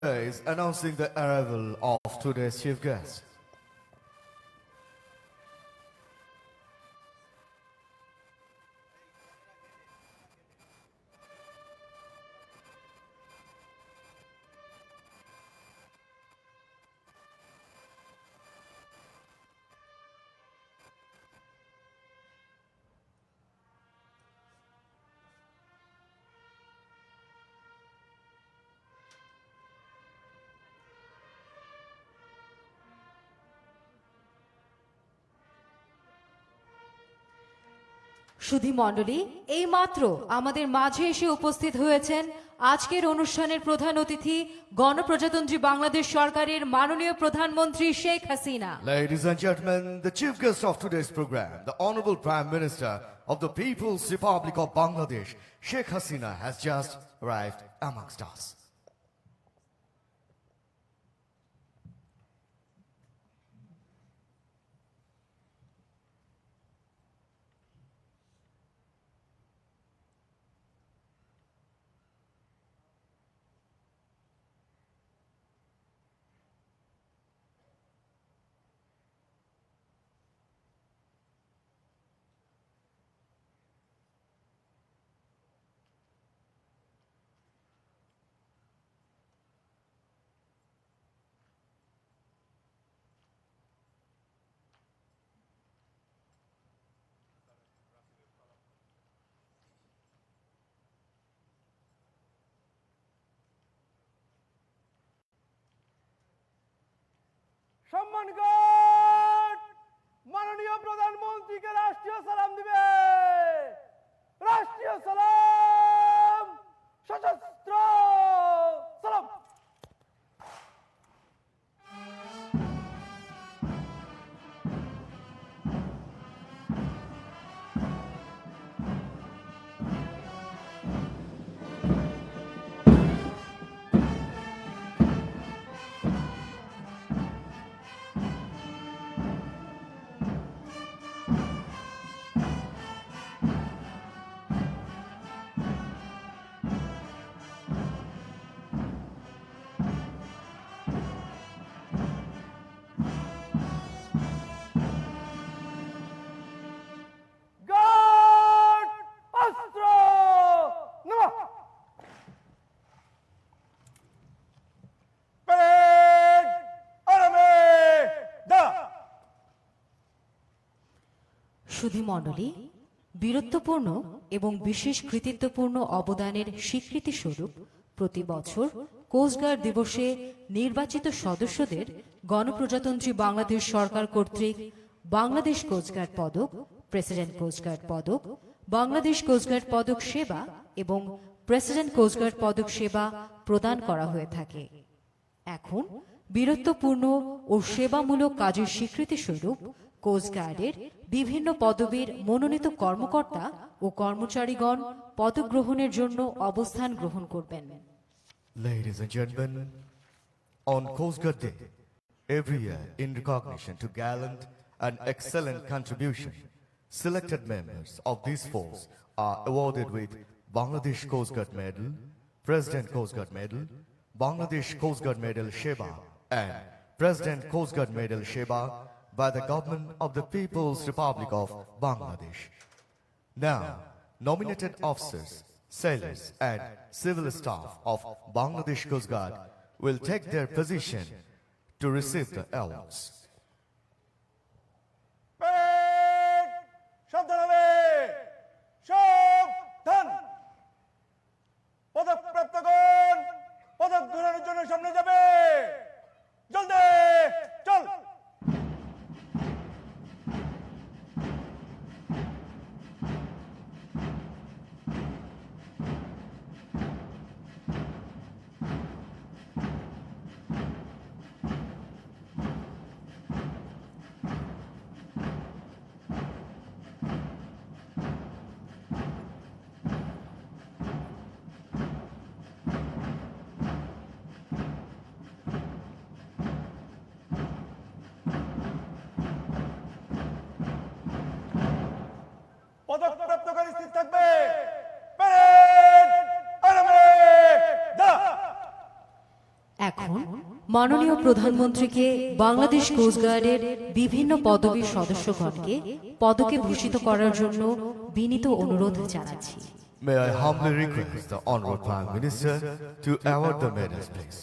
is announcing the arrival of today's chief guest. সুধী মণ্ডলী, এইমাত্র আমাদের মাঝে এসে উপস্থিত হয়েছেন আজকের অনুষ্ঠানের প্রধান অতিথি গণপ্রজাতন্ত্রী বাংলাদেশ সরকারের মাননীয় প্রধানমন্ত্রী Sheikh Hasina. Ladies and gentlemen, the chief guest of today's program, the Honorable Prime Minister of the People's Republic of Bangladesh, Sheikh Hasina, has just arrived amongst us. সম্মানগণ, মাননীয় প্রধানমন্ত্রীকে রাষ্ট্রীয় সালাম দিবে। রাষ্ট্রীয় সালাম, সশস্ত্র সালাম। সুধী মণ্ডলী, বীরত্বপূর্ণ এবং বিশেষ কৃতিত্বপূর্ণ অবদানের স্বীকৃতি স্বরূপ প্রতি বছর কোস্টগার্ড দিবসে নির্বাচিত সদস্যদের গণপ্রজাতন্ত্রী বাংলাদেশ সরকার কর্তৃক বাংলাদেশ কোস্টগার্ড পদক, প্রেসিডেন্ট কোস্টগার্ড পদক, বাংলাদেশ কোস্টগার্ড পদক সেবা এবং প্রেসিডেন্ট কোস্টগার্ড পদক সেবা প্রদান করা হয়ে থাকে। এখন বীরত্বপূর্ণ ও সেবামূলক কাজের স্বীকৃতি স্বরূপ কোস্টগার্ডের বিভিন্ন পদবীর মনোনীত কর্মকর্তা ও কর্মচারীগণ পদক গ্রহণের জন্য অবস্থান গ্রহণ করবেন। Ladies and gentlemen, on Coast Guard Day, every year in recognition to gallant and excellent contribution, selected members of this force are awarded with Bangladesh Coast Guard Medal, President Coast Guard Medal, Bangladesh Coast Guard Medal Sheba, and President Coast Guard Medal Sheba by the Government of the People's Republic of Bangladesh. Now, nominated officers, sailors, and civil staff of Bangladesh Coast Guard will take their position to receive the awards. সাবধানে, সাবধান। পদকপ্রাপ্তগণ পদক গ্রহণের জন্য সামনে যাবে। জলদি চল। পদকপ্রাপ্তকারী স্থির থাকবে। প্যারেড আরামে দা। এখন মাননীয় প্রধানমন্ত্রীকে বাংলাদেশ কোস্টগার্ডের বিভিন্ন পদবীর সদস্যগণকে পদকে ভূষিত করার জন্য বিনীত অনুরোধ জানাচ্ছি। May I humbly request the Honorable Prime Minister to award the medals, please.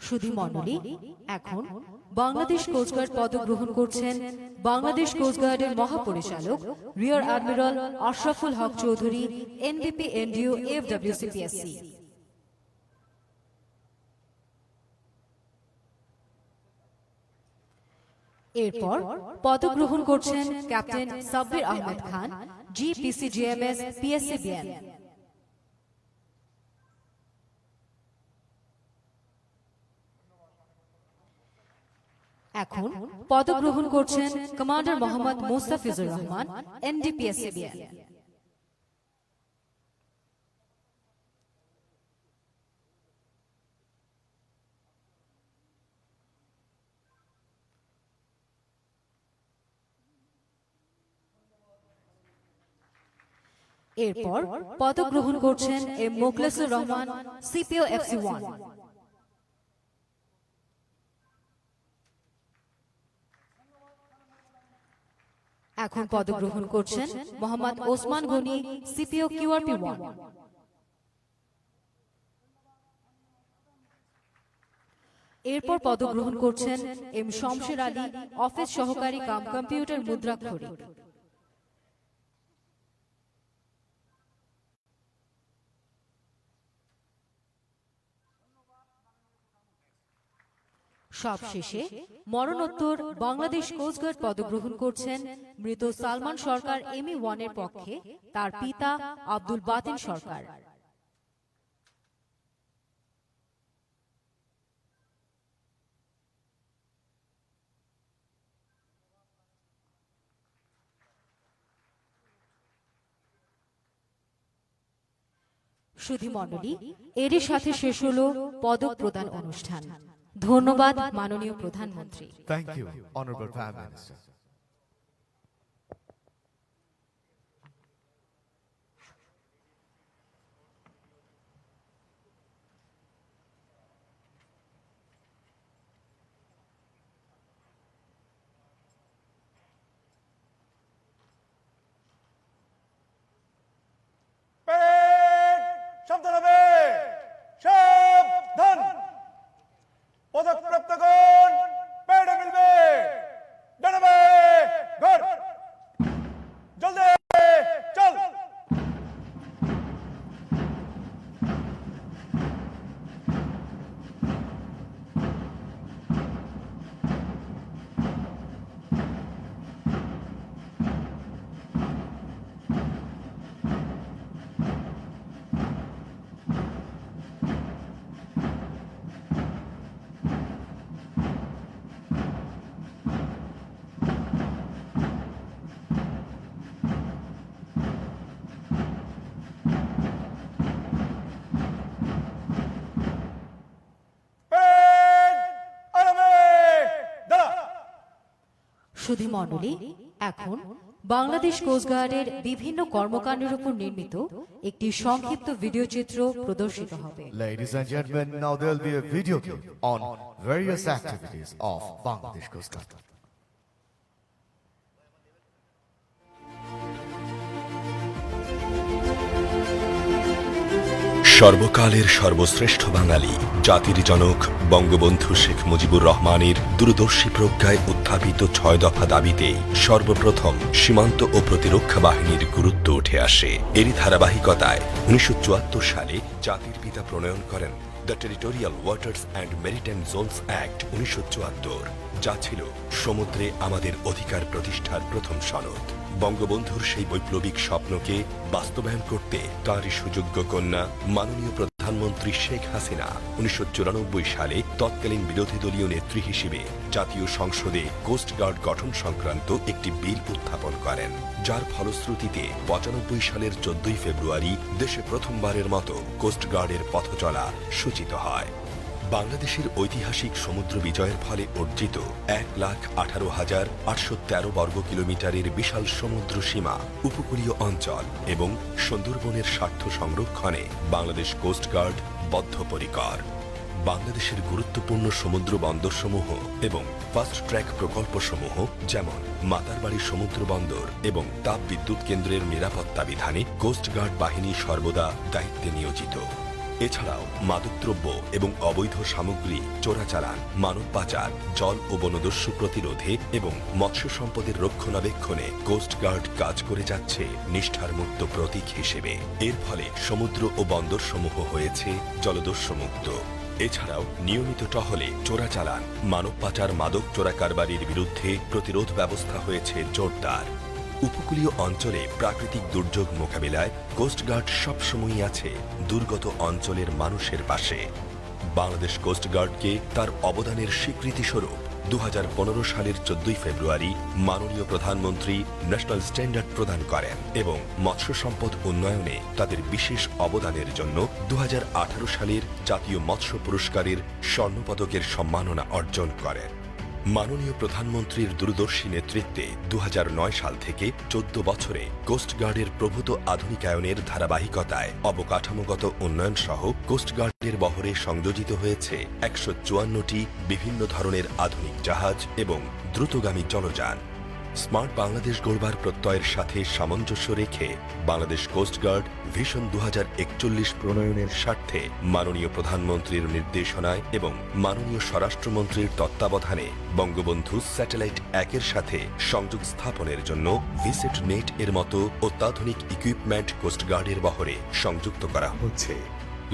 সুধী মণ্ডলী, এখন বাংলাদেশ কোস্টগার্ড পদক গ্রহণ করছেন বাংলাদেশ কোস্টগার্ডের মহাপরিচালক রিয়ার অ্যাডমিরাল আশরাফুল হক চৌধুরী, এনবিপি এনডিও এফডব্লিউসিপিএসসি। এরপর পদক গ্রহণ করছেন ক্যাপ্টেন সাব্বির আহমেদ খান, জিপিসিজিএমএস পিএসসিবিএন। এখন পদক গ্রহণ করছেন কমান্ডার মোহাম্মদ মোস্তাফিজুর রহমান, এনডিপিএসসিবিএন। এরপর পদক গ্রহণ করছেন M Mokhlesur Rahman, CPO FC1। এখন পদক গ্রহণ করছেন মোহাম্মদ ওসমান গনি, সিপিও QRP1। এরপর পদক গ্রহণ করছেন এম শমশের আলী, অফিস সহকারী কাম কম্পিউটার মুদ্রাক্ষরিক। সবশেষে মরণোত্তর বাংলাদেশ কোস্টগার্ড পদক গ্রহণ করছেন মৃত সালমান সরকার ME1 এর পক্ষে তার পিতা আব্দুল বাতিন সরকার। সুধী মণ্ডলী, এরই সাথে শেষ হলো পদক প্রদান অনুষ্ঠান। ধন্যবাদ মাননীয় প্রধানমন্ত্রী। Thank you, Honorable Prime Minister. Parade সাবধান হবে, সাবধান। পদকপ্রাপ্তগণ প্যারেডে মিলবে, দাঁড়াবে, ঘর, জলদি চল। সুধী মণ্ডলী, এখন বাংলাদেশ কোস্টগার্ডের বিভিন্ন কর্মকাণ্ডের উপর নির্মিত একটি সংক্ষিপ্ত ভিডিও চিত্র প্রদর্শিত হবে। Ladies and gentlemen, now there will be a video clip on various activities of Bangladesh Coast Guard. সর্বকালের সর্বশ্রেষ্ঠ বাঙালি, জাতির জনক বঙ্গবন্ধু শেখ মুজিবুর রহমানের দূরদর্শী প্রজ্ঞায় উত্থাপিত ৬ দফা দাবিতে সর্বপ্রথম সীমান্ত ও প্রতিরক্ষা বাহিনীর গুরুত্ব উঠে আসে। এরই ধারাবাহিকতায় ১৯৭৪ সালে জাতির পিতা প্রণয়ন করেন the territorial waters and maritime Jones act ১৯৭৪, যা ছিল সমুদ্রে আমাদের অধিকার প্রতিষ্ঠার প্রথম সনদ। বঙ্গবন্ধুর সেই বৈপ্লবিক স্বপ্নকে বাস্তবায়ন করতে তাঁরই সুযোগ্য কন্যা মাননীয় প্রধান প্রধানমন্ত্রী শেখ হাসিনা 1994 সালে তৎকালীন বিরোধী দলীয় নেত্রী হিসেবে জাতীয় সংসদে কোস্টগার্ড গঠন সংক্রান্ত একটি বিল উত্থাপন করেন, যার ফলশ্রুতিতে 95 সালের 14 ফেব্রুয়ারি দেশে প্রথমবারের মতো কোস্টগার্ডের পথচলা সূচিত হয়। বাংলাদেশের ঐতিহাসিক সমুদ্র বিজয়ের ফলে অর্জিত 1,18,813 বর্গ কিলোমিটারের বিশাল সমুদ্র সীমা, উপকূলীয় অঞ্চল এবং সুন্দরবনের স্বার্থ সংরক্ষণে বাংলাদেশ কোস্টগার্ড বদ্ধপরিকর। বাংলাদেশের গুরুত্বপূর্ণ সমুদ্র বন্দরসমূহ এবং ফাস্ট ট্র্যাক প্রকল্পসমূহ যেমন মাতারবাড়ি সমুদ্র বন্দর এবং তাপ বিদ্যুৎ কেন্দ্রের নিরাপত্তা বিধানে কোস্টগার্ড বাহিনী সর্বদা দায়িত্বে নিয়োজিত। এছাড়াও মাদকদ্রব্য এবং অবৈধ সামগ্রী চোরাচালান, মানব পাচার, জল ও বনদস্যু প্রতিরোধে এবং মৎস্য সম্পদের রক্ষণাবেক্ষণে কোস্টগার্ড কাজ করে যাচ্ছে নিষ্ঠার মুক্ত প্রতীক হিসেবে। এর ফলে সমুদ্র ও বন্দরসমূহ হয়েছে জলদস্যুমুক্ত। এছাড়াও নিয়মিত টহলে চোরাচালান, মানব পাচার, মাদক চোরাকারবারির বিরুদ্ধে প্রতিরোধ ব্যবস্থা হয়েছে জোরদার। উপকূলীয় অঞ্চলে প্রাকৃতিক দুর্যোগ মোকাবিলায় কোস্টগার্ড সবসময়ই আছে দুর্গত অঞ্চলের মানুষের পাশে। বাংলাদেশ কোস্টগার্ডকে তার অবদানের স্বীকৃতিস্বরূপ 2015 সালের 14 ফেব্রুয়ারি মাননীয় প্রধানমন্ত্রী ন্যাশনাল স্ট্যান্ডার্ড প্রদান করেন এবং মৎস্য সম্পদ উন্নয়নে তাদের বিশেষ অবদানের জন্য 2018 সালের জাতীয় মৎস্য পুরস্কারের স্বর্ণপদকের সম্মাননা অর্জন করেন। মাননীয় প্রধানমন্ত্রীর দূরদর্শী নেতৃত্বে 2009 সাল থেকে 14 বছরে কোস্টগার্ডের প্রভূত আধুনিকায়নের ধারাবাহিকতায় অবকাঠামোগত উন্নয়ন সহ কোস্টগার্ডের বহরে সংযোজিত হয়েছে 154টি বিভিন্ন ধরনের আধুনিক জাহাজ এবং দ্রুতগামী জলযান। স্মার্ট বাংলাদেশ গড়বার প্রত্যয়ের সাথে সামঞ্জস্য রেখে বাংলাদেশ কোস্টগার্ড ভিশন 2041 প্রণয়নের স্বার্থে মাননীয় প্রধানমন্ত্রীর নির্দেশনায় এবং মাননীয় স্বরাষ্ট্রমন্ত্রীর তত্ত্বাবধানে বঙ্গবন্ধু স্যাটেলাইট 1-এর সাথে সংযোগ স্থাপনের জন্য ভিসেট নেট এর মতো অত্যাধুনিক ইকুইপমেন্ট কোস্টগার্ডের বহরে সংযুক্ত করা হচ্ছে।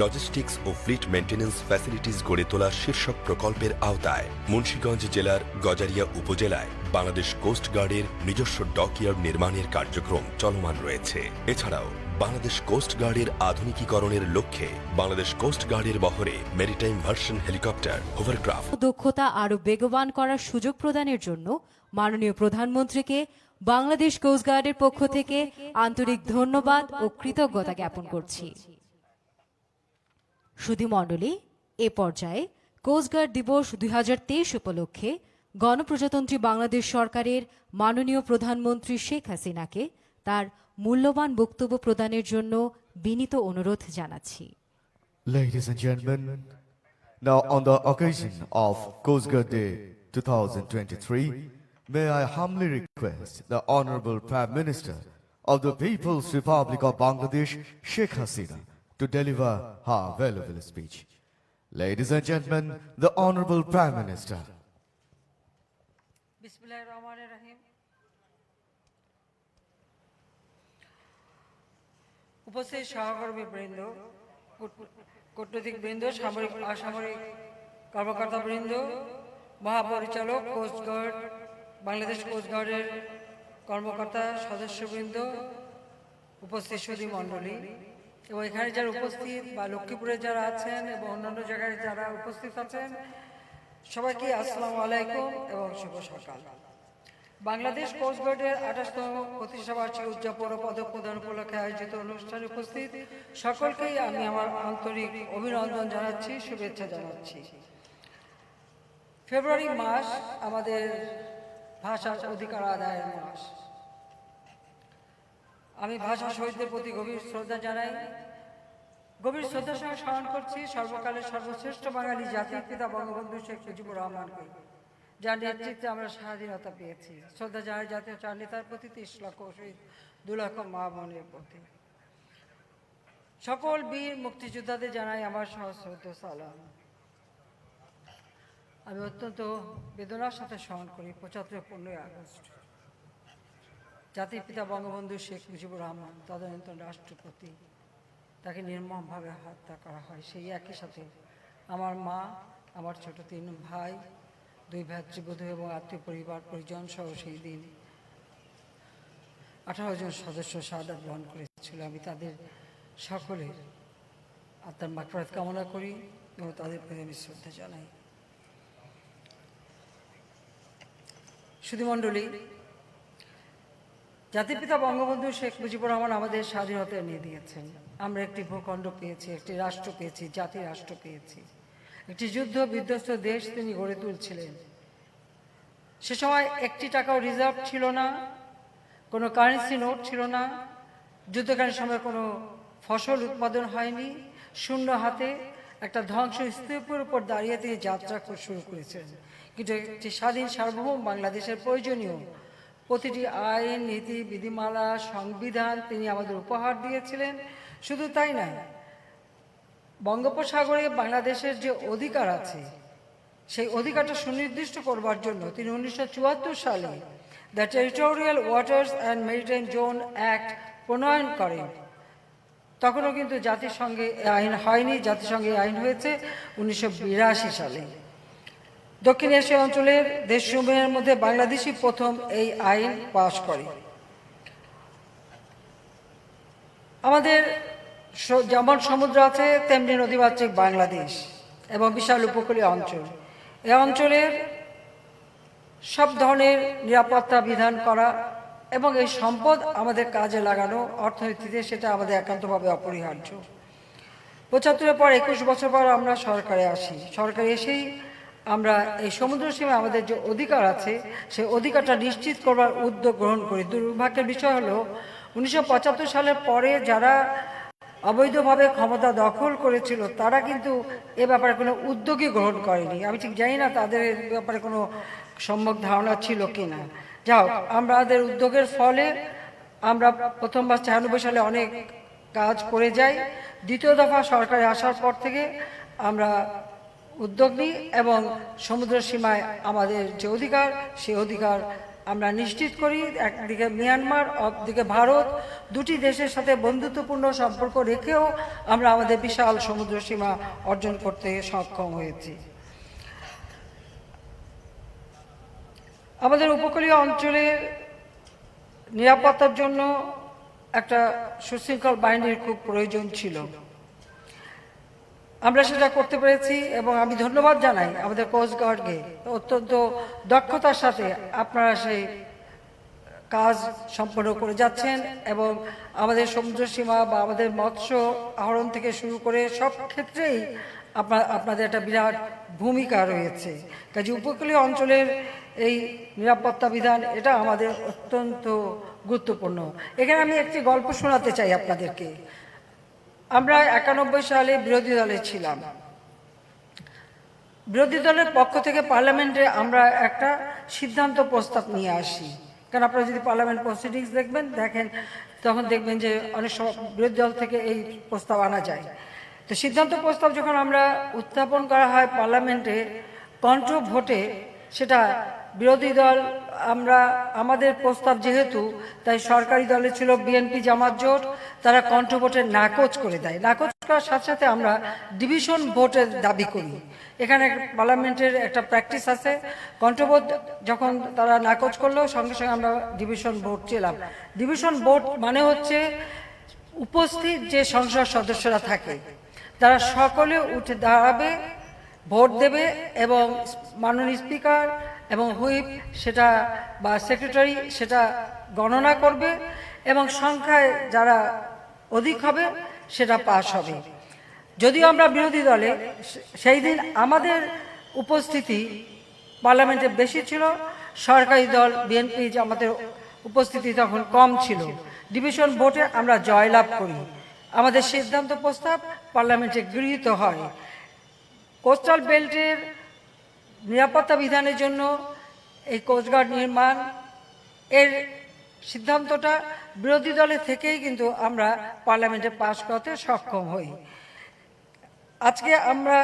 লজিস্টিক্স ও ফ্লিট মেইনটেন্যান্স ফ্যাসিলিটিস গড়ে তোলার শীর্ষক প্রকল্পের আওতায় মুন্সিগঞ্জ জেলার গজারিয়া উপজেলায় বাংলাদেশ কোস্টগার্ডের নিজস্ব ডকইয়ার্ড নির্মাণের কার্যক্রম চলমান রয়েছে। এছাড়াও বাংলাদেশ কোস্টগার্ডের আধুনিকীকরণের লক্ষ্যে বাংলাদেশ কোস্টগার্ডের বহরে মেরিটাইম ভার্সন হেলিকপ্টার, হোভারক্রাফট দক্ষতা আরও বেগবান করার সুযোগ প্রদানের জন্য মাননীয় প্রধানমন্ত্রীকে বাংলাদেশ কোস্টগার্ডের পক্ষ থেকে আন্তরিক ধন্যবাদ ও কৃতজ্ঞতা জ্ঞাপন করছি। সুধীমণ্ডলী, এ পর্যায়ে কোস্টগার্ড দিবস 2023 উপলক্ষে গণপ্রজাতন্ত্রী বাংলাদেশ সরকারের মাননীয় প্রধানমন্ত্রী শেখ হাসিনাকে তার মূল্যবান বক্তব্য প্রদানের জন্য বিনীত অনুরোধ জানাচ্ছি। Ladies and gentlemen, now on the occasion of Coast Guard Day 2023, may I humbly request the Honorable Prime Minister of the People's Republic of Bangladesh, Sheikh Hasina, to deliver her valuable speech. Ladies and gentlemen, the Honorable Prime Minister. বিসমিল্লাহিররহমানিররহিম। উপস্থিত সহকর্মীবৃন্দ, কূটনৈতিকবৃন্দ, সামরিক অসামরিক কর্মকর্তাবৃন্দ, মহাপরিচালক coast guard, Bangladesh কোস্টগার্ডের কর্মকর্তা সদস্যবৃন্দ, উপস্থিত সুধীমণ্ডলী এবং এখানে যারা উপস্থিত বা লক্ষ্মীপুরে যারা আছেন এবং অন্যান্য জায়গায় যারা উপস্থিত আছেন, সবাইকে আসসালামু আলাইকুম এবং শুভ সকাল। বাংলাদেশ কোস্টগার্ডের 28তম প্রতিষ্ঠাবার্ষিকী উদযাপন ও পদক প্রদান উপলক্ষে আয়োজিত অনুষ্ঠানে উপস্থিত সকলকেই আমি আমার আন্তরিক অভিনন্দন জানাচ্ছি, শুভেচ্ছা জানাচ্ছি। ফেব্রুয়ারি মাস আমাদের ভাষার অধিকার আদায়ের মাস। আমি ভাষা শহীদদের প্রতি গভীর শ্রদ্ধা জানাই, গভীর শ্রদ্ধার সঙ্গে স্মরণ করছি সর্বকালের সর্বশ্রেষ্ঠ বাঙালি জাতির পিতা বঙ্গবন্ধু শেখ মুজিবুর রহমানকে, যার নেতৃত্বে আমরা স্বাধীনতা পেয়েছি। শ্রদ্ধা জানাই জাতীয় চার নেতার প্রতি, 30 লক্ষ শহীদ, 2 লক্ষ মা বোনের প্রতি। সকল বীর মুক্তিযোদ্ধাদের জানাই আমার সশ্রদ্ধ সালাম। আমি অত্যন্ত বেদনার সাথে স্মরণ করি 75-15 আগস্ট জাতির পিতা বঙ্গবন্ধু শেখ মুজিবুর রহমান তদানীন্তন রাষ্ট্রপতি, তাকে নির্মমভাবে হত্যা করা হয়। সেই একই সাথে আমার মা, আমার ছোট 3 ভাই, 2 ভ্রাতৃবধূ এবং আত্মীয় পরিবার পরিজন সহ সেই দিন 18 জন সদস্য শাহাদাত বরণ করেছিল। আমি তাদের সকলের আত্মার মাগফিরাত কামনা করি এবং তাদের প্রতি আমি শ্রদ্ধা জানাই। সুধীমণ্ডলী, জাতির পিতা বঙ্গবন্ধু শেখ মুজিবুর রহমান আমাদের স্বাধীনতা এনে দিয়েছেন। আমরা একটি ভূখণ্ড পেয়েছি, একটি রাষ্ট্র পেয়েছি, জাতি রাষ্ট্র পেয়েছি। একটি যুদ্ধ বিধ্বস্ত দেশ তিনি গড়ে তুলছিলেন। সে সময় একটি টাকাও রিজার্ভ ছিল না, কোনো কারেন্সি নোট ছিল না, যুদ্ধকালীন সময় কোনো ফসল উৎপাদন হয়নি। শূন্য হাতে একটা ধ্বংস স্তূপের উপর দাঁড়িয়ে তিনি যাত্রা শুরু করেছিলেন। কিন্তু একটি স্বাধীন সার্বভৌম বাংলাদেশের প্রয়োজনীয় প্রতিটি আইন, নীতি, বিধিমালা, সংবিধান তিনি আমাদের উপহার দিয়েছিলেন। শুধু তাই না, বঙ্গোপসাগরে বাংলাদেশের যে অধিকার আছে সেই অধিকারটা সুনির্দিষ্ট করবার জন্য তিনি 1974 সালে the territorial waters and maritime zone act প্রণয়ন করেন। তখনও কিন্তু জাতিসংঘে আইন হয়নি, জাতিসংঘে আইন হয়েছে 1982 সালে। দক্ষিণ এশিয়া অঞ্চলের দেশসমূহের মধ্যে বাংলাদেশই প্রথম এই আইন পাশ করে। আমাদের যেমন সমুদ্র আছে তেমনি নদীমাতৃক বাংলাদেশ এবং বিশাল উপকূলীয় অঞ্চল। এই অঞ্চলের সব ধরনের নিরাপত্তা বিধান করা এবং এই সম্পদ আমাদের কাজে লাগানো অর্থনীতিতে, সেটা আমাদের একান্তভাবে অপরিহার্য। 75-এর পর 21 বছর পর আমরা সরকারে আসি। সরকারে এসেই আমরা এই সমুদ্র সীমায় আমাদের যে অধিকার আছে সেই অধিকারটা নিশ্চিত করবার উদ্যোগ গ্রহণ করি। দুর্ভাগ্যের বিষয় হলো 1975 সালের পরে যারা অবৈধভাবে ক্ষমতা দখল করেছিল তারা কিন্তু এ ব্যাপারে কোনো উদ্যোগই গ্রহণ করেনি। আমি ঠিক জানি না তাদের এ ব্যাপারে কোনো সম্যক ধারণা ছিল কিনা। যাও, আমাদের উদ্যোগের ফলে আমরা প্রথমবার 96 সালে অনেক কাজ করে যাই। দ্বিতীয় দফা সরকারে আসার পর থেকে আমরা উদ্যোগ নিই এবং সমুদ্র সীমায় আমাদের যে অধিকার সেই অধিকার আমরা নিশ্চিত করি। একদিকে মিয়ানমার, একদিকে ভারত, দুটি দেশের সাথে বন্ধুত্বপূর্ণ সম্পর্ক রেখেও আমরা আমাদের বিশাল সমুদ্র সীমা অর্জন করতে সক্ষম হয়েছি। আমাদের উপকূলীয় অঞ্চলের নিরাপত্তার জন্য একটা সুশৃঙ্খল বাহিনীর খুব প্রয়োজন ছিল। আমরা সেটা করতে পেরেছি এবং আমি ধন্যবাদ জানাই আমাদের কোস্টগার্ডকে। অত্যন্ত দক্ষতার সাথে আপনারা সেই কাজ সম্পন্ন করে যাচ্ছেন এবং আমাদের সমুদ্র সীমা বা আমাদের মৎস্য আহরণ থেকে শুরু করে সব ক্ষেত্রেই আপনাদের একটা বিরাট ভূমিকা রয়েছে। কাজে উপকূলীয় অঞ্চলের এই নিরাপত্তা বিধান এটা আমাদের অত্যন্ত গুরুত্বপূর্ণ। এখানে আমি একটি গল্প শোনাতে চাই আপনাদেরকে। আমরা 91 সালে বিরোধী দলে ছিলাম। বিরোধী দলের পক্ষ থেকে পার্লামেন্টে আমরা একটা সিদ্ধান্ত প্রস্তাব নিয়ে আসি। কারণ আপনারা যদি পার্লামেন্ট প্রসিডিংস দেখেন তখন দেখবেন যে অনেক সময় বিরোধী দল থেকে এই প্রস্তাব আনা যায়। তো সিদ্ধান্ত প্রস্তাব যখন আমরা উত্থাপন করা হয় পার্লামেন্টে কণ্ঠ ভোটে, সেটা বিরোধী দল আমাদের প্রস্তাব যেহেতু, তাই সরকারি দলে ছিল বিএনপি জামাত জোট, তারা কণ্ঠ ভোটে নাকচ করে দেয়। নাকচ করার সাথে সাথে আমরা ডিভিশন ভোটের দাবি করি। এখানে পার্লামেন্টের একটা প্র্যাকটিস আছে, কণ্ঠভোট যখন তারা নাকচ করলো সঙ্গে সঙ্গে আমরা ডিভিশন ভোট ছিলাম। ডিভিশন ভোট মানে হচ্ছে উপস্থিত যে সংসদ সদস্যরা থাকে তারা সকলে উঠে দাঁড়াবে, ভোট দেবে এবং মাননীয় স্পিকার এবং হুইপ সেটা বা সেক্রেটারি সেটা গণনা করবে এবং সংখ্যায় যারা অধিক হবে সেটা পাস হবে। যদিও আমরা বিরোধী দলে, সেই দিন আমাদের উপস্থিতি পার্লামেন্টে বেশি ছিল, সরকারি দল বিএনপি আমাদের উপস্থিতি তখন কম ছিল। ডিভিশন ভোটে আমরা জয়লাভ করি, আমাদের সিদ্ধান্ত প্রস্তাব পার্লামেন্টে গৃহীত হয়। কোস্টাল বেল্টের নিরাপত্তা বিধানের জন্য এই কোস্টগার্ড নির্মাণ এর সিদ্ধান্তটা বিরোধী দলের থেকেই কিন্তু আমরা পার্লামেন্টে পাশ করতে সক্ষম হই। আজকে আমরা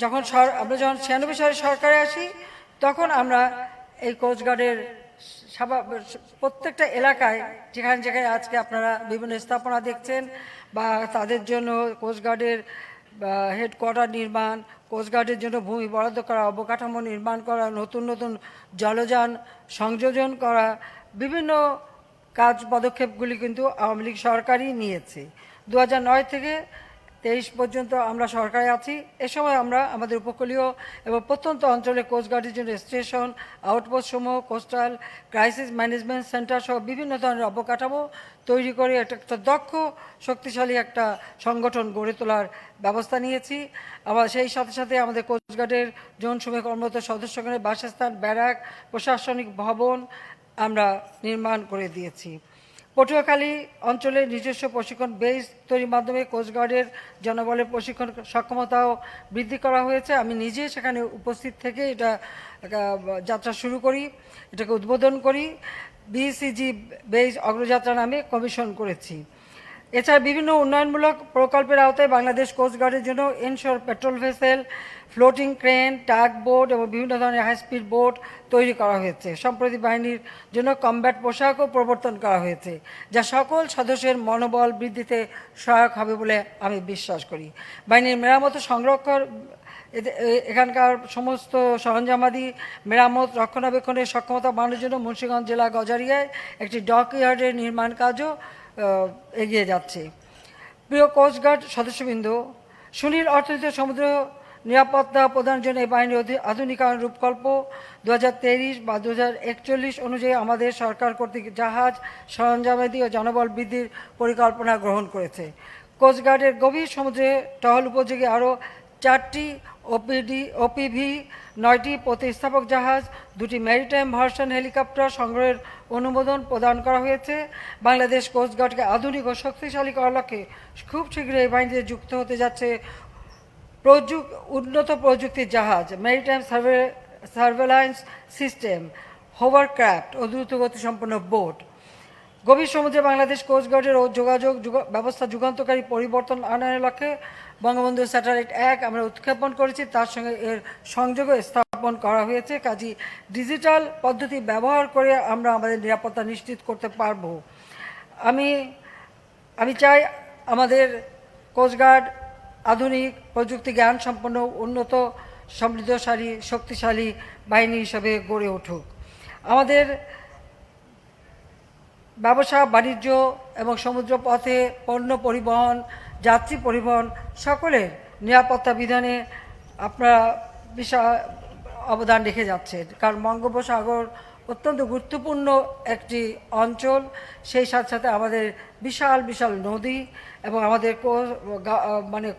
যখন 96 সালে সরকারে আসি তখন আমরা এই কোস্টগার্ডের প্রত্যেকটা এলাকায় যেখানে যেখানে আজকে আপনারা বিভিন্ন স্থাপনা দেখছেন বা তাদের জন্য কোস্টগার্ডের হেডকোয়ার্টার নির্মাণ, কোস্টগার্ডের জন্য ভূমি বরাদ্দ করা, অবকাঠামো নির্মাণ করা, নতুন নতুন জলযান সংযোজন করা, বিভিন্ন কাজ পদক্ষেপগুলি কিন্তু আওয়ামী লীগ সরকারই নিয়েছে। 2009 থেকে 2023 পর্যন্ত আমরা সরকারে আছি। এ সময় আমরা আমাদের উপকূলীয় এবং প্রত্যন্ত অঞ্চলে কোস্টগার্ডের জন্য স্টেশন, আউটপোস্ট সমূহ, কোস্টাল ক্রাইসিস ম্যানেজমেন্ট সেন্টার সহ বিভিন্ন ধরনের অবকাঠামো তৈরি করে একটা দক্ষ শক্তিশালী একটা সংগঠন গড়ে তোলার ব্যবস্থা নিয়েছি। আবার সেই সাথে সাথে আমাদের কোস্টগার্ডের জোনসমূহে কর্মরত সদস্যগণের বাসস্থান, ব্যারাক, প্রশাসনিক ভবন আমরা নির্মাণ করে দিয়েছি। পটুয়াখালী অঞ্চলে নিজস্ব প্রশিক্ষণ বেস তৈরির মাধ্যমে কোস্টগার্ডের জনবলের প্রশিক্ষণ সক্ষমতাও বৃদ্ধি করা হয়েছে। আমি নিজে সেখানে উপস্থিত থেকে এটা যাত্রা শুরু করি, এটাকে উদ্বোধন করি। বিসিজি বেস অগ্রযাত্রা নামে কমিশন করেছি। এছাড়া বিভিন্ন উন্নয়নমূলক প্রকল্পের আওতায় বাংলাদেশ কোস্টগার্ডের জন্য inshore patrol vessel, floating crane, tug boat এবং বিভিন্ন ধরনের হাই স্পিড বোট তৈরি করা হয়েছে। সম্প্রতি বাহিনীর জন্য কমব্যাট পোশাকও প্রবর্তন করা হয়েছে, যা সকল সদস্যের মনোবল বৃদ্ধিতে সহায়ক হবে বলে আমি বিশ্বাস করি। বাহিনীর মেরামত সংরক্ষণ, এখানকার সমস্ত সরঞ্জামাদি মেরামত রক্ষণাবেক্ষণের সক্ষমতা বাড়ানোর জন্য মুন্সিগঞ্জ জেলা গজারিয়ায় একটি ডকইয়ার্ডের নির্মাণ কাজও এগিয়ে যাচ্ছে। প্রিয় কোস্টগার্ড সদস্যবৃন্দ, সুনীল অর্থনীতি সমুদ্র নিরাপত্তা প্রদানের জন্য এই বাহিনীর আধুনিকায়ন রূপকল্প 2023 বা 2041 অনুযায়ী আমাদের সরকার কর্তৃক জাহাজ, সরঞ্জামাদি ও জনবল বৃদ্ধির পরিকল্পনা গ্রহণ করেছে। কোস্টগার্ডের গভীর সমুদ্রে টহল উপযোগী আরও 4টি ওপিভি, 9টি প্রতিস্থাপক জাহাজ, 2টি ম্যারিটাইম ভার্সন হেলিকপ্টার সংগ্রহের অনুমোদন প্রদান করা হয়েছে। বাংলাদেশ কোস্টগার্ডকে আধুনিক ও শক্তিশালী করার লক্ষ্যে খুব শীঘ্রই এই বাহিনীতে যুক্ত হতে যাচ্ছে উন্নত প্রযুক্তির জাহাজ, ম্যারিটাইম সার্ভেলান্স সিস্টেম, হোভারক্রাফট ও দ্রুতগতিসম্পন্ন বোট। গভীর সমুদ্রে বাংলাদেশ কোস্টগার্ডের ও যোগাযোগ ব্যবস্থা যুগান্তকারী পরিবর্তন আনার লক্ষ্যে বঙ্গবন্ধু স্যাটেলাইট 1 আমরা উৎক্ষেপণ করেছি, তার সঙ্গে এর সংযোগও স্থাপন করা হয়েছে। কাজী ডিজিটাল পদ্ধতি ব্যবহার করে আমরা আমাদের নিরাপত্তা নিশ্চিত করতে পারব। আমি চাই আমাদের কোস্টগার্ড আধুনিক প্রযুক্তি জ্ঞান সম্পন্ন, উন্নত, সমৃদ্ধশালী, শক্তিশালী বাহিনী হিসাবে গড়ে উঠুক। আমাদের ব্যবসা বাণিজ্য এবং সমুদ্র পথে পণ্য পরিবহন, যাত্রী পরিবহন সকলের নিরাপত্তা বিধানে আপনারা বিশাল অবদান রেখে যাচ্ছেন। কারণ বঙ্গোপসাগর অত্যন্ত গুরুত্বপূর্ণ একটি অঞ্চল, সেই সাথে সাথে আমাদের বিশাল বিশাল নদী এবং আমাদের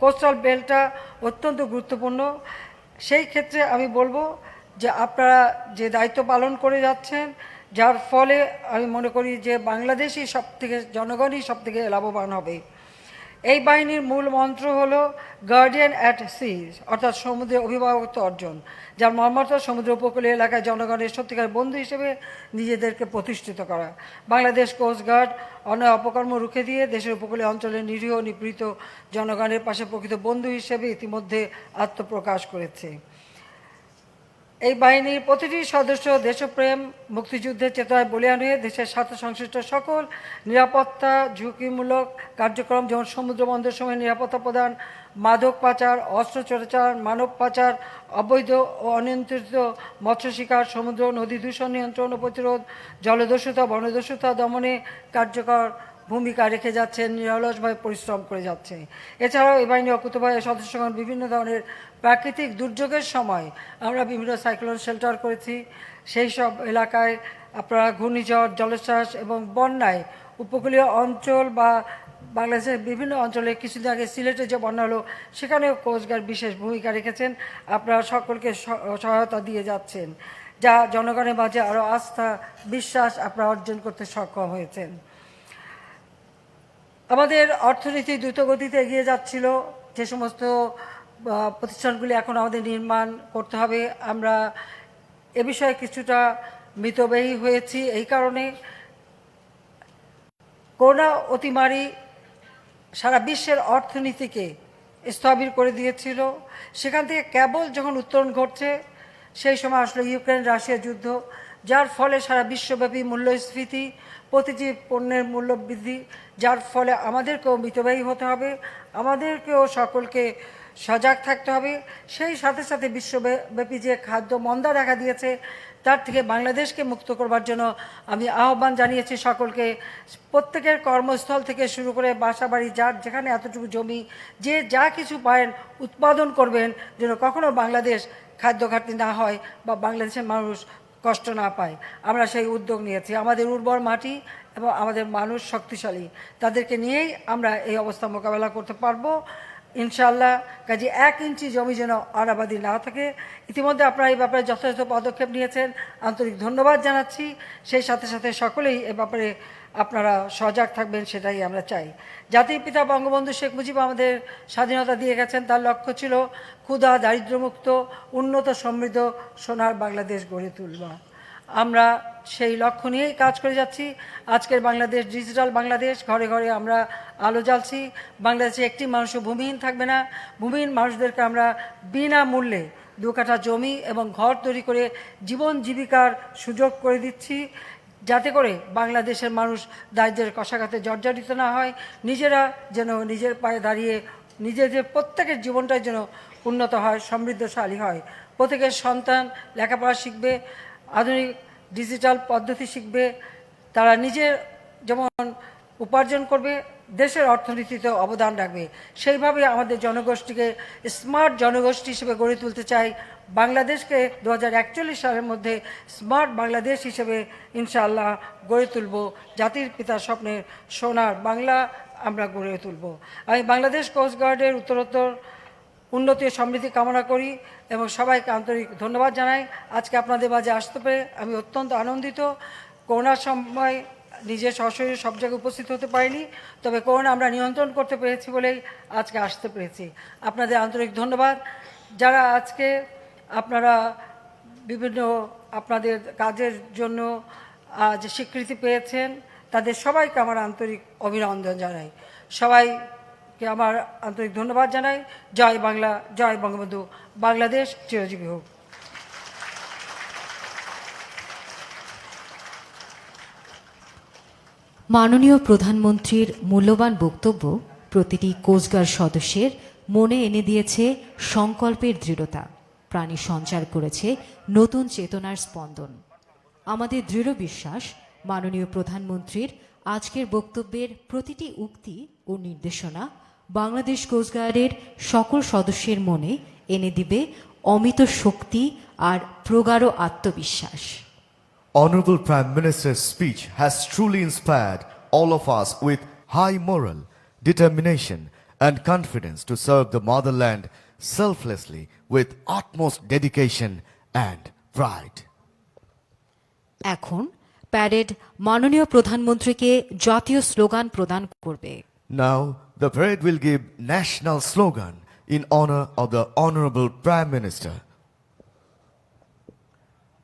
কোস্টাল বেল্টটা অত্যন্ত গুরুত্বপূর্ণ। সেই ক্ষেত্রে আমি বলবো যে আপনারা যে দায়িত্ব পালন করে যাচ্ছেন, যার ফলে আমি মনে করি যে বাংলাদেশই জনগণই সবথেকে লাভবান হবে। এই বাহিনীর মূল মন্ত্র হলো গার্ডিয়ান অ্যাট সি, অর্থাৎ সমুদ্রে অভিভাবকত্ব অর্জন, যার মর্মার্থ সমুদ্র উপকূলীয় এলাকায় জনগণের সত্যিকার বন্ধু হিসেবে নিজেদেরকে প্রতিষ্ঠিত করা। বাংলাদেশ কোস্টগার্ড অন্যায় অপকর্ম রুখে দিয়ে দেশের উপকূলীয় অঞ্চলের নিরীহ নিপীড়িত জনগণের পাশে প্রকৃত বন্ধু হিসেবে ইতিমধ্যে আত্মপ্রকাশ করেছে। এই বাহিনীর প্রতিটি সদস্য দেশপ্রেম, মুক্তিযুদ্ধের চেতনায় বলীয়ান হয়ে দেশের সাথে সংশ্লিষ্ট সকল নিরাপত্তা ঝুঁকিমূলক কার্যক্রম, যেমন সমুদ্র বন্দর সময় নিরাপত্তা প্রদান, মাদক পাচার, অস্ত্র চোরাচার, মানব পাচার, অবৈধ ও অনিয়ন্ত্রিত মৎস্য শিকার, সমুদ্র নদী দূষণ নিয়ন্ত্রণ ও প্রতিরোধ, জলদস্যুতা, বনদস্যুতা দমনে কার্যকর ভূমিকা রেখে যাচ্ছেন, নিরলসভাবে পরিশ্রম করে যাচ্ছে। এছাড়াও এই বাহিনী অকুতভাবে সদস্যগণ বিভিন্ন ধরনের প্রাকৃতিক দুর্যোগের সময় আমরা বিভিন্ন সাইক্লোন শেল্টার করেছি। সেই সব এলাকায় আপনারা ঘূর্ণিঝড়, জলোচ্ছ্বাস এবং বন্যায় উপকূলীয় অঞ্চল বা বাংলাদেশের বিভিন্ন অঞ্চলে কিছুদিন আগে সিলেটে যে বন্যা হলো সেখানেও কোস্টগার্ড বিশেষ ভূমিকা রেখেছেন। আপনারা সকলকে সহায়তা দিয়ে যাচ্ছেন, যা জনগণের মাঝে আরও আস্থা, বিশ্বাস আপনারা অর্জন করতে সক্ষম হয়েছেন। আমাদের অর্থনীতি দ্রুতগতিতে এগিয়ে যাচ্ছিল, যে সমস্ত প্রতিষ্ঠানগুলি এখন আমাদের নির্মাণ করতে হবে, আমরা এ বিষয়ে কিছুটা মিতব্যয়ী হয়েছি। এই কারণে করোনা অতিমারি সারা বিশ্বের অর্থনীতিকে স্থবির করে দিয়েছিল। সেখান থেকে কেবল যখন উত্তরণ ঘটছে সেই সময় আসলে ইউক্রেন রাশিয়া যুদ্ধ, যার ফলে সারা বিশ্বব্যাপী মূল্যস্ফীতি, প্রতিটি পণ্যের মূল্য বৃদ্ধি, যার ফলে আমাদেরকেও মিতব্যয়ী হতে হবে, আমাদেরকেও সকলকে সজাগ থাকতে হবে। সেই সাথে সাথে বিশ্বব্যাপী যে খাদ্য মন্দা দেখা দিয়েছে তার থেকে বাংলাদেশকে মুক্ত করবার জন্য আমি আহ্বান জানিয়েছি সকলকে, প্রত্যেকের কর্মস্থল থেকে শুরু করে বাসা বাড়ি, যার যেখানে এতটুকু জমি, যে যা কিছু পারেন উৎপাদন করবেন, যেন কখনো বাংলাদেশ খাদ্য ঘাটতি না হয় বা বাংলাদেশের মানুষ কষ্ট না পায়। আমরা সেই উদ্যোগ নিয়েছি। আমাদের উর্বর মাটি এবং আমাদের মানুষ শক্তিশালী, তাদেরকে নিয়েই আমরা এই অবস্থা মোকাবেলা করতে পারবো ইনশাআল্লাহ। কাজে 1 ইঞ্চি জমি যেন আনাবাদি না থাকে। ইতিমধ্যে আপনারা এই ব্যাপারে যথাযথ পদক্ষেপ নিয়েছেন, আন্তরিক ধন্যবাদ জানাচ্ছি। সেই সাথে সাথে সকলেই এ ব্যাপারে আপনারা সজাগ থাকবেন, সেটাই আমরা চাই। জাতির পিতা বঙ্গবন্ধু শেখ মুজিব আমাদের স্বাধীনতা দিয়ে গেছেন, তার লক্ষ্য ছিল ক্ষুধা দারিদ্র্যমুক্ত উন্নত সমৃদ্ধ সোনার বাংলাদেশ গড়ে তুলবা। আমরা সেই লক্ষ্য নিয়েই কাজ করে যাচ্ছি। আজকের বাংলাদেশ ডিজিটাল বাংলাদেশ, ঘরে ঘরে আমরা আলো জ্বালছি। বাংলাদেশে একটি মানুষও ভূমিহীন থাকবে না। ভূমিহীন মানুষদেরকে আমরা বিনামূল্যে 2 কাঠা জমি এবং ঘর তৈরি করে জীবন জীবিকার সুযোগ করে দিচ্ছি, যাতে করে বাংলাদেশের মানুষ দারিদ্র্যের কষাঘাতে জর্জরিত না হয়, নিজেরা যেন নিজের পায়ে দাঁড়িয়ে নিজেদের প্রত্যেকের জীবনটাই যেন উন্নত হয়, সমৃদ্ধশালী হয়। প্রত্যেকের সন্তান লেখাপড়া শিখবে, আধুনিক ডিজিটাল পদ্ধতি শিখবে, তারা নিজের যেমন উপার্জন করবে, দেশের অর্থনীতিতে অবদান রাখবে। সেইভাবে আমাদের জনগোষ্ঠীকে স্মার্ট জনগোষ্ঠী হিসেবে গড়ে তুলতে চাই। বাংলাদেশকে 2041 সালের মধ্যে স্মার্ট বাংলাদেশ হিসেবে ইনশাআল্লাহ গড়ে তুলব। জাতির পিতার স্বপ্নের সোনার বাংলা আমরা গড়ে তুলব। আমি বাংলাদেশ কোস্টগার্ডের উত্তরোত্তর উন্নতি ও সমৃদ্ধি কামনা করি এবং সবাইকে আন্তরিক ধন্যবাদ জানাই। আজকে আপনাদের মাঝে আসতে পেরে আমি অত্যন্ত আনন্দিত। করোনার সময় নিজে সরাসরি সব জায়গায় উপস্থিত হতে পারিনি, তবে করোনা আমরা নিয়ন্ত্রণ করতে পেরেছি বলেই আজকে আসতে পেরেছি। আপনাদের আন্তরিক ধন্যবাদ। যারা আজকে আপনারা বিভিন্ন আপনাদের কাজের জন্য যে স্বীকৃতি পেয়েছেন, তাদের সবাইকে আমার আন্তরিক অভিনন্দন জানাই। সবাইকে আমার আন্তরিক ধন্যবাদ জানাই। জয় বাংলা, জয় বঙ্গবন্ধু, বাংলাদেশ চিরজীবী হোক। মাননীয় প্রধানমন্ত্রীর মূল্যবান বক্তব্য প্রতিটি কোস্টগার্ড সদস্যের মনে এনে দিয়েছে সংকল্পের দৃঢ়তা, প্রাণী সঞ্চার করেছে নতুন চেতনার স্পন্দন। আমাদের দৃঢ় বিশ্বাস মাননীয় প্রধানমন্ত্রীর আজকের বক্তব্যের প্রতিটি উক্তি ও নির্দেশনা বাংলাদেশ কোস্টগার্ডের সকল সদস্যের মনে এনে দিবে অমিত শক্তি আর প্রগাঢ় আত্মবিশ্বাস। Honorable Prime Minister's speech has truly inspired all of us with high moral, determination and confidence to serve the motherland selflessly with utmost dedication and pride. এখন প্যারেড মাননীয় প্রধানমন্ত্রীকে জাতীয় স্লোগান প্রদান করবে। Now the parade will give national slogan in honor of the Honorable Prime Minister.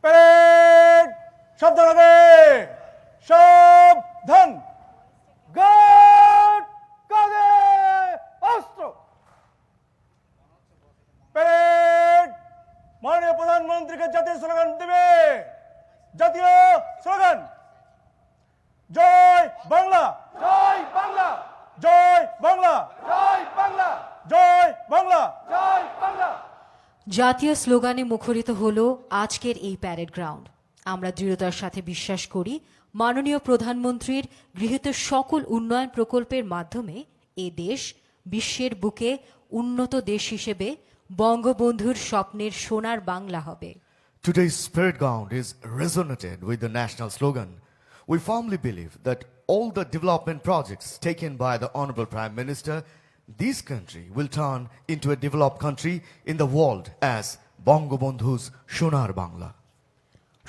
Parade সাবধান হবে, সাবধান, guard, কাঁধে অস্ত্র। প্যারেড মাননীয় প্রধানমন্ত্রীকে জাতীয় স্লোগান দেবে। জাতীয় স্লোগান, জয় বাংলা, জয় বাংলা, জয় বাংলা, জয় বাংলা, জয় বাংলা, জয় বাংলা। জাতীয় স্লোগানে মুখরিত হলো আজকের এই প্যারেড গ্রাউন্ড। আমরা দৃঢ়তার সাথে বিশ্বাস করি মাননীয় প্রধানমন্ত্রীর গৃহীত সকল উন্নয়ন প্রকল্পের মাধ্যমে এ দেশ বিশ্বের বুকে উন্নত দেশ হিসেবে বঙ্গবন্ধুর স্বপ্নের সোনার বাংলা হবে। Today's parade ground is resonated with the national slogan. We firmly believe that all the development projects taken by the Honorable Prime Minister, this country will turn into a developed country in the world as Bangabandhu's Sonar Bangla.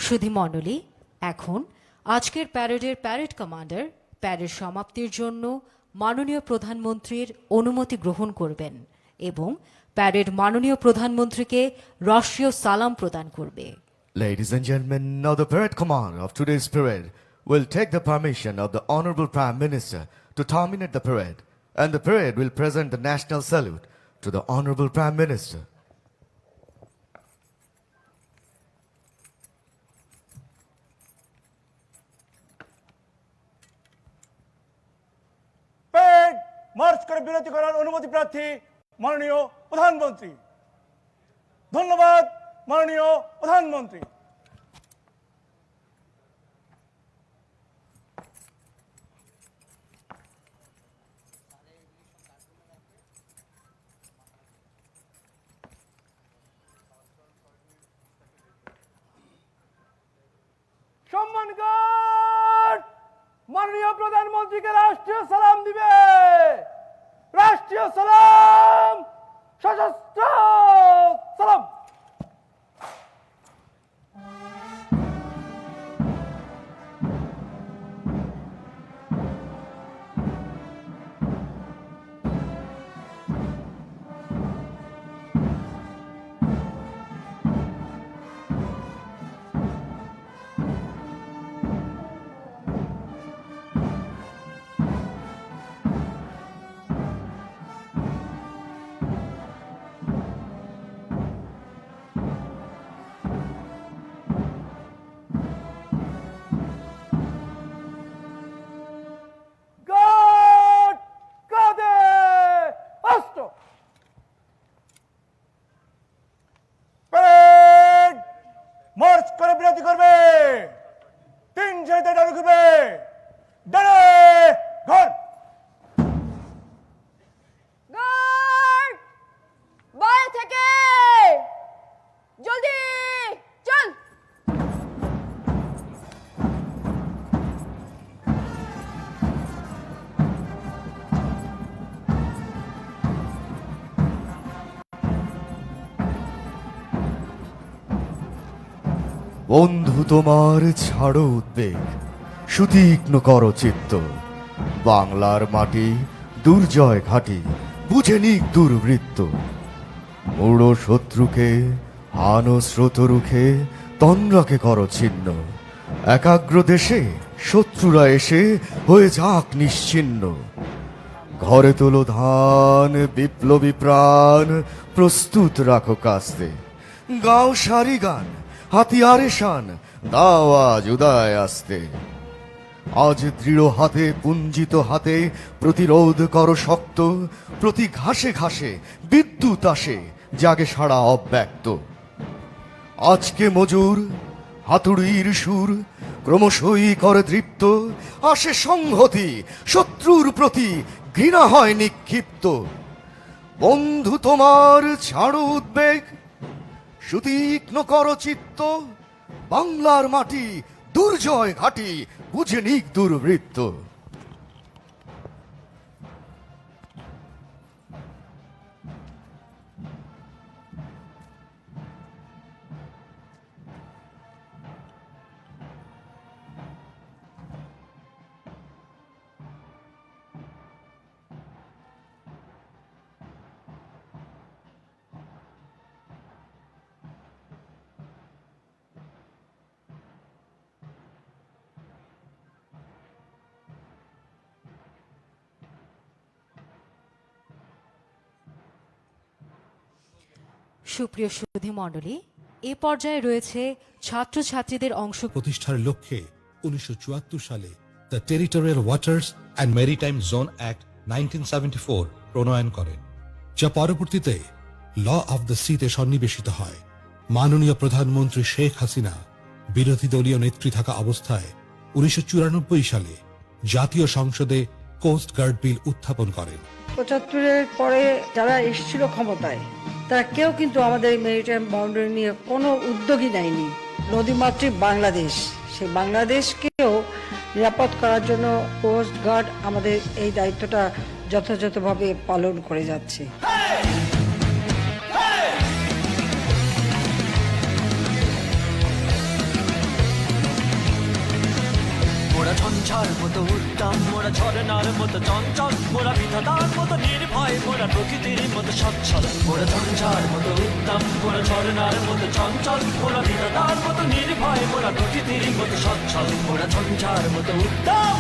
সুধী মণ্ডলী, এখন আজকের প্যারেডের parade commander parade সমাপ্তির জন্য মাননীয় প্রধানমন্ত্রীর অনুমতি গ্রহণ করবেন এবং প্যারেড মাননীয় প্রধানমন্ত্রীকে রাষ্ট্রীয় সালাম প্রদান করবে। Ladies and gentlemen, now the parade commander of today's parade will take the permission of the Honorable Prime Minister to terminate the parade, and the parade will present the national salute to the Honorable Prime Minister. Parade March করে বিরতি করার অনুমতি প্রার্থী মাননীয় প্রধানমন্ত্রী। ধন্যবাদ মাননীয় প্রধানমন্ত্রী। সম্মানগণ, মাননীয় প্রধানমন্ত্রীকে রাষ্ট্রীয় সালাম দিবে। রাষ্ট্রীয় সালাম, সশস্ত্র সালাম। মার্চ করে বিরতি করবে। 3 সারিতে দাঁড়িয়ে করবে। দাঁড়িয়ে ঘর। গার্ড বাইরে থেকে জলদি চল। বন্ধু তোমার ছাড়ো উদ্বেগ, সুতীক্ষ্ণ করো চিত্ত। বাংলার মাটি দুর্জয় ঘাটি, বুঝে নিক দুর্বৃত্ত। মূঢ় শত্রুকে হানো স্রোত রুখে তন্দ্রাকে করো ছিন্ন। একাগ্র দেশে শত্রুরা এসে হয়ে যাক নিশ্চিহ্ন। ঘরে তোলো ধান, বিপ্লবী প্রাণ প্রস্তুত রাখো কাস্তে। গাও সারি গান, হাতিয়ারে শান, দাও আজ উদয় আসতে। আজ দৃঢ় হাতে পুঞ্জিত হাতে প্রতিরোধ করো শক্ত। প্রতি ঘাসে ঘাসে বিদ্যুৎ আসে, জাগে সারা অব্যক্ত। আজকে মজুর হাতুড়ির সুর ক্রমশই করে দৃপ্ত। আসে সংহতি, শত্রুর প্রতি ঘৃণা হয় নিক্ষিপ্ত। বন্ধু তোমার ছাড়ো উদ্বেগ, সুতীক্ষ্ণ করো চিত্ত। বাংলার মাটি দুর্জয় ঘাটি, বুঝে নিক দুর্বৃত্ত। সুপ্রিয় সুধী মণ্ডলী, এ পর্যায়ে রয়েছে ছাত্রছাত্রীদের অংশ প্রতিষ্ঠার লক্ষ্যে 1974 সালে the territorial waters and maritime zone act 1974 প্রণয়ন করেন, যা পরবর্তীতে ল অফ দ্য সিতে সন্নিবেশিত হয়। মাননীয় প্রধানমন্ত্রী শেখ হাসিনা বিরোধী দলীয় নেত্রী থাকা অবস্থায় 1994 সালে জাতীয় সংসদে কোস্ট গার্ড বিল উত্থাপন করেন। 75-এর পরে যারা এসেছিল ক্ষমতায়, তারা কেউ কিন্তু আমাদের মেরিটাইম বাউন্ডারি নিয়ে কোনো উদ্যোগই নেয়নি। নদীমাতৃক বাংলাদেশ, সেই বাংলাদেশকেও নিরাপদ করার জন্য কোস্ট গার্ড আমাদের এই দায়িত্বটা যথাযথভাবে পালন করে যাচ্ছে। মোরা ঝঞ্ঝার মতো উদ্দাম, মোরা ঝরনার মতো চঞ্চল, মোরা বিধাতার মতো নির্ভয়, মোরা প্রকৃতির মতো সচ্ছল। মোরা ঝঞ্ঝার মতো উদ্দাম, মোরা ঝরনার মতো চঞ্চল, মোরা বিধাতার মতো নির্ভয়, মোরা প্রকৃতির মতো সচ্ছল। মোরা ঝঞ্ঝার মতো উদ্দাম,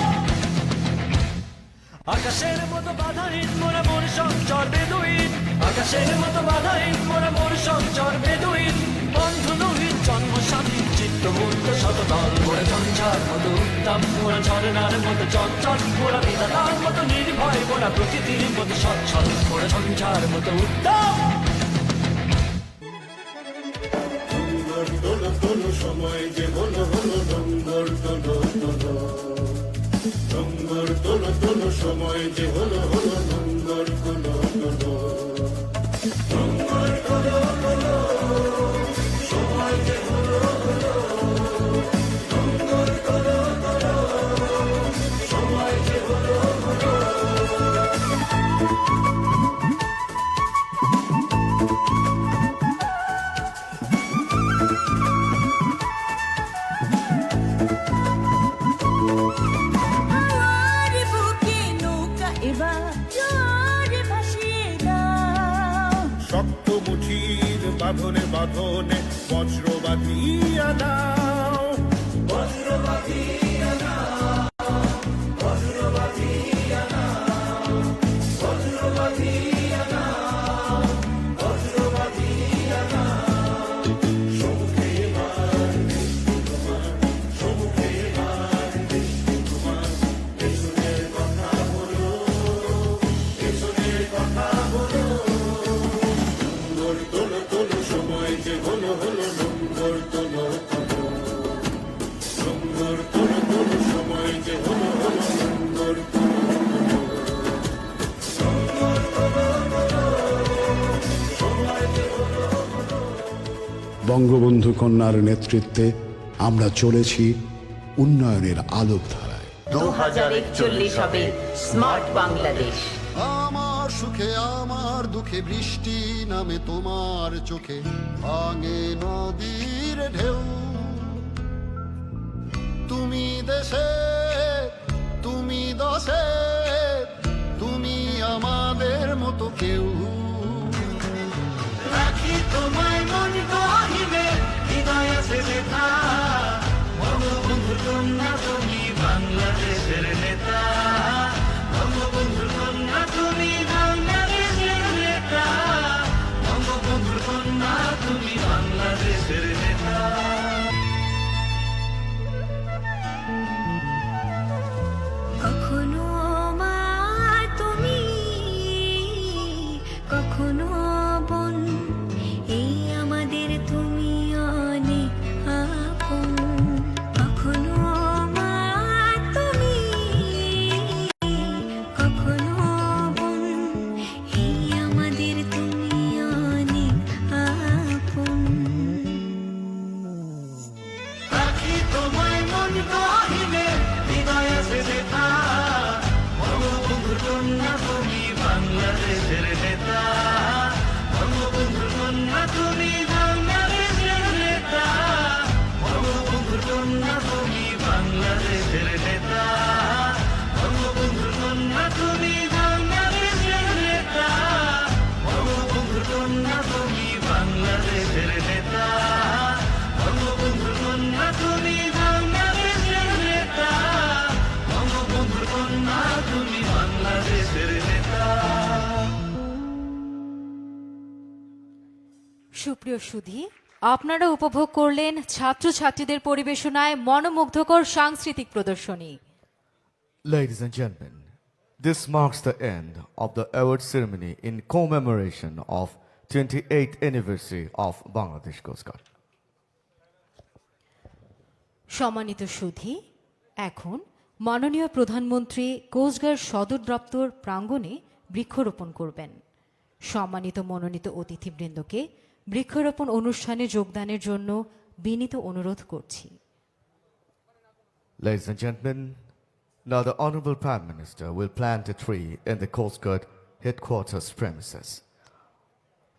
আকাশের মতো বাধাহীন, মোরা মোর সঞ্চর বেদুইন। আকাশের মতো বাধাহীন, মোরা মোর সঞ্চর বেদুইন। বন্ধু নহিন জন্ম স্বাধীন, চিত্ত মুক্ত শতদল। মোরা ঝঞ্ঝার মতো উত্তম, মোরা ঝরনার মতো চঞ্চল, মোরা বিধাতার মতো নির্ভয়, মোরা প্রকৃতির মতো সচ্ছল। মোরা ঝঞ্ঝার মতো উত্তম। সময় যে হলো হলো ডঙ্গর তোলো তোলো, ডঙ্গর তোলো তোলো সময় যে হলো হলো ডঙ্গর তোলো তোলো, ডঙ্গর তোলো তোলো সময় যে হলো হলো, ডঙ্গর বাঁধনে বাঁধনে বজ্র বাঁধিয়া দাও, বজ্র বাঁধিয়া দাও, বজ্র বাঁধিয়া দাও, বজ্র বাঁধিয়া দাও, বজ্র বাঁধিয়া দাও। সমুখে এবার মৃত্যু তোমার, সমুখে এবার মৃত্যু তোমার, পেছনের কথা বলো, পেছনের কথা বলো। নোঙর তোলো তোলো, সময় যে হলো হলো, নোঙর তোলো তোলো, নোঙর তোলো তোলো, সময় যে হলো হলো, নোঙর তোলো তোলো, নোঙর তোলো তোলো, সময় যে হলো হলো। বঙ্গবন্ধু কন্যার নেতৃত্বে আমরা চলেছি উন্নয়নের আলোকধারায়। 2041 হবে স্মার্ট বাংলাদেশ। আমার সুখে আমার দুঃখে বৃষ্টি নামে তোমার চোখে, ভাঙে নদীর ঢেউ। তুমি দেশে, তুমি দশে, তুমি আমাদের মতো কেউ। রাখি তোমায় মন গহিনে, হৃদয় আছে ব্যথা। বঙ্গবন্ধুর কন্যা তুমি বাংলাদেশের নেতা, বঙ্গবন্ধুর কন্যা তুমি বাংলাদেশের নেতা, বঙ্গবন্ধুর কন্যা তুমি বাংলাদেশের নেতা। কখনো মা তুমি, কখনো বোন, এই আমাদের তুমি অনেক আপন। কখনো মা তুমি, কখনো বোন, এই আমাদের তুমি অনেক আপন। রাখি তোমায় মন গহিনে, হৃদয় আছে ব্যথা। বঙ্গবন্ধুর কন্যা তুমি বাংলাদেশের নেতা, বঙ্গবন্ধুর কন্যা তুমি বাংলাদেশের নেতা, বঙ্গবন্ধুর কন্যা তুমি বাংলাদেশের নেতা, বঙ্গবন্ধুর কন্যা তুমি বাংলাদেশের নেতা, বঙ্গবন্ধুর কন্যা তুমি বাংলাদেশের নেতা, বঙ্গবন্ধুর কন্যা তুমি বাংলাদেশের নেতা, বঙ্গবন্ধুর কন্যা তুমি বাংলাদেশের নেতা। সুপ্রিয় সুধী, আপনারা উপভোগ করলেন ছাত্রছাত্রীদের পরিবেশনায় মনোমুগ্ধকর সাংস্কৃতিক প্রদর্শনী। Ladies and gentlemen, this marks the end of the award ceremony in commemoration of 28th anniversary of Bangladesh Coast Guard. সম্মানিত সুধী, এখন মাননীয় প্রধানমন্ত্রী কোস্টগার্ড সদর দপ্তর প্রাঙ্গণে বৃক্ষরোপণ করবেন। সম্মানিত মনোনীত অতিথিবৃন্দকে বৃক্ষরোপণ অনুষ্ঠানে যোগদানের জন্য বিনীত অনুরোধ করছি। Ladies and gentlemen, now the Honorable Prime Minister will plant a tree in the Coast Guard headquarters premises.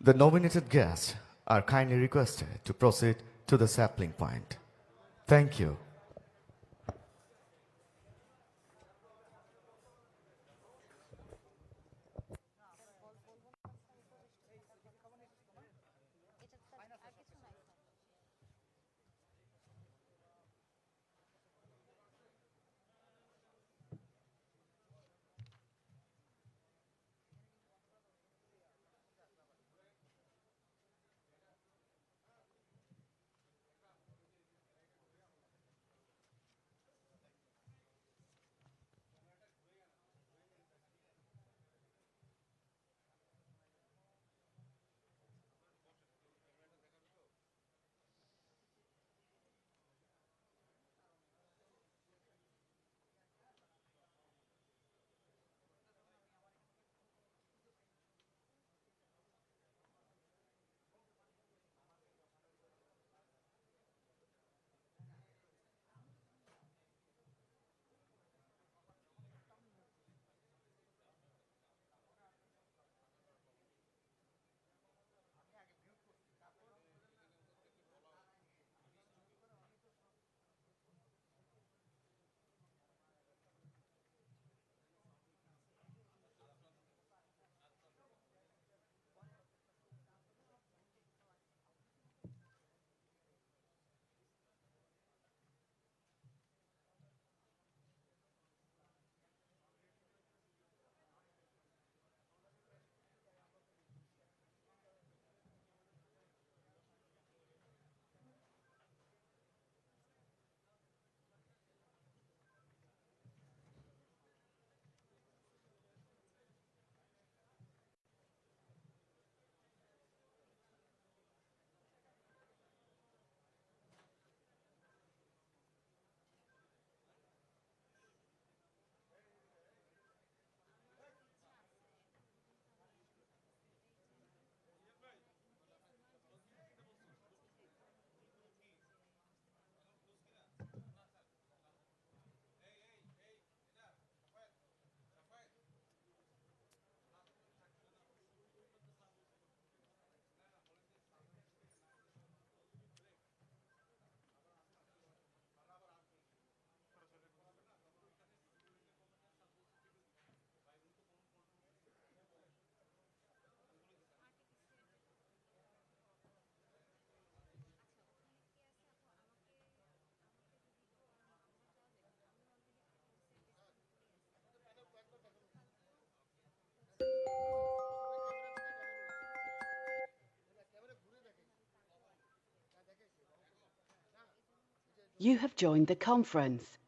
The nominated guests are kindly requested to proceed to the sapling point. Thank you. You have joined the conference.